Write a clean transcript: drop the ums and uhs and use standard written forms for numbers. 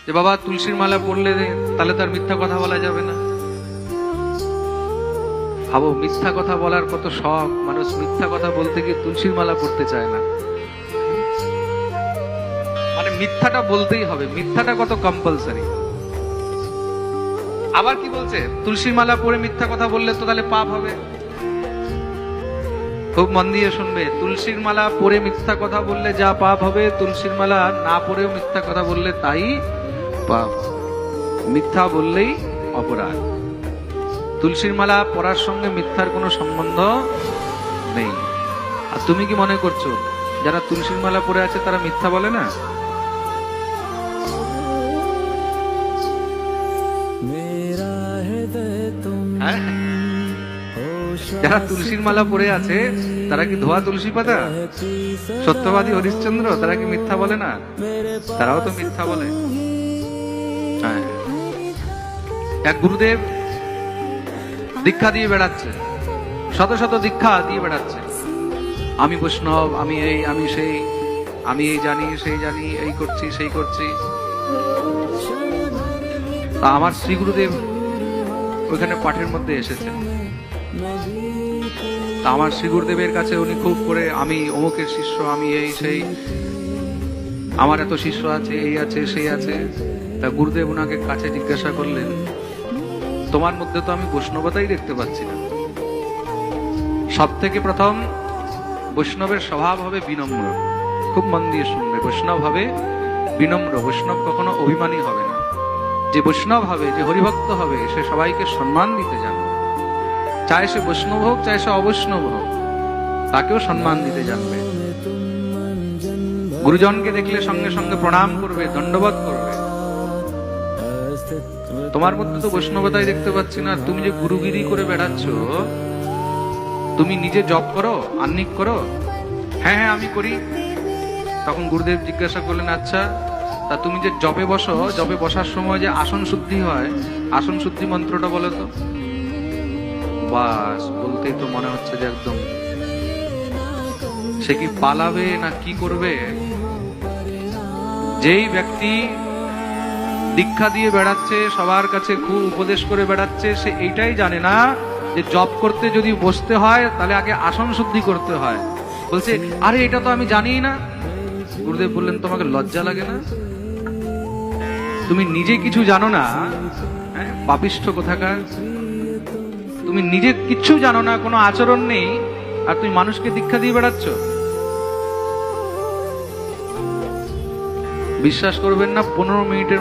যে বাবা তুলসীর মালা পড়লে তাহলে তার মিথ্যা কথা বলা যাবে না। ভাবো, মিথ্যা কথা বলার কত শখ, মানুষ মিথ্যা কথা বলতে গিয়ে তুলসীর মালা পড়তে চায় না। মানে মিথ্যাটা বলতেই হবে, মিথ্যাটা কত কম্পালসারি। আবার কি বলছে, তুলসীর মালা পরে মিথ্যা কথা বললে তো তাহলে পাপ হবে। খুব মন দিয়ে শুনবে, তুলসীর মালা পরে মিথ্যা কথা বললে যা পাপ হবে, তুলসীর মালা না পরেও মিথ্যা কথা বললে তাই পাপ। মিথ্যা বললেই অপরাধ। তুলসীর মালা পরার সঙ্গে মিথ্যার কোনো সম্বন্ধ নেই। আর তুমি কি মনে করছো যারা তুলসীর মালা পরে আছে তারা মিথ্যা বলে না? হ্যাঁ? যারা তুলসীর মালা পরে আছে তারা কি ধোয়া তুলসী পাতা? সত্যবাদী হরিশ্চন্দ্র তারা কি মিথ্যা বলে না? তারাও তো মিথ্যা বলে। হ্যাঁ, এক গুরুদেব দীক্ষা দিয়ে বেড়াচ্ছে, শত শত দীক্ষা দিয়ে বেড়াচ্ছে। আমি বৈষ্ণব, আমি এই, আমি সেই, আমি এই জানি, সেই জানি, এই করছি, সেই করছি। আমার শ্রী গুরুদেব ওইখানে পাঠের মধ্যে এসেছেন। আমার শ্রী গুরুদেবের কাছে উনি খুব করে, আমি অমুকের শিষ্য, আমি এই সেই, আমার এত শিষ্য আছে, এই আছে, সেই আছে। তা গুরুদেব ওনাকে কাছে জিজ্ঞাসা করলেন, তোমার মধ্যে তো আমি বৈষ্ণবতাই দেখতে পাচ্ছি না। সব থেকে প্রথম বৈষ্ণবের স্বভাব হবে বিনম্র। খুব মন দিয়ে শুনবে, বৈষ্ণব হবে বিনম্র। বৈষ্ণব কখনো অভিমানী হবে না। যে বৈষ্ণব হবে, যে হরিভক্ত হবে, সে সবাইকে সম্মান দিতে জানবে। চাहे সে বৈষ্ণব হোক, চাहे সে অবৈষ্ণব হোক, তাকেও সম্মান দিতে জানবে। গুরুজনকে দেখলে সঙ্গে সঙ্গে প্রণাম করবে, দণ্ডবোধ করবে। তোমার মধ্যে তো বৈষ্ণবতাই দেখতে পাচ্ছি না। তুমি যে গুরুগিরি করে বেড়াচ্ছ, তুমি নিজে জপ করো, আহ্নিক করো? হ্যাঁ হ্যাঁ আমি করি। তখন গুরুদেব জিজ্ঞাসা করলেন, আচ্ছা তা তুমি যে জপে বসো, জপে বসার সময় যে আসন শুদ্ধি হয়, আসন শুদ্ধি মন্ত্রটা বলো তো। বাস, বলতেই তো মনে হচ্ছে যে একদম সে কি পালাবে না কি করবে। যেই ব্যক্তি দীক্ষা দিয়ে বেড়াচ্ছে, সবার কাছে খুব উপদেশ করে বেড়াচ্ছে, সে এইটাই জানে না যে জপ করতে যদি বসতে হয় তাহলে আগে আসন শুদ্ধি করতে হয়। বলছে, আরে এটা তো আমি জানিই না। গুরুদেব বললেন, তোমাকে লজ্জা লাগে না? তুমি নিজে কিছু জানো না, পাপিষ্ঠ কোথাকার। তুমি নিজে কিচ্ছু জানো না, কোনো আচরণ নেই, আর তুমি মানুষকে দীক্ষা দিয়ে বেড়াচ্ছ। বিশ্বাস করবেন না, 15 মিনিটের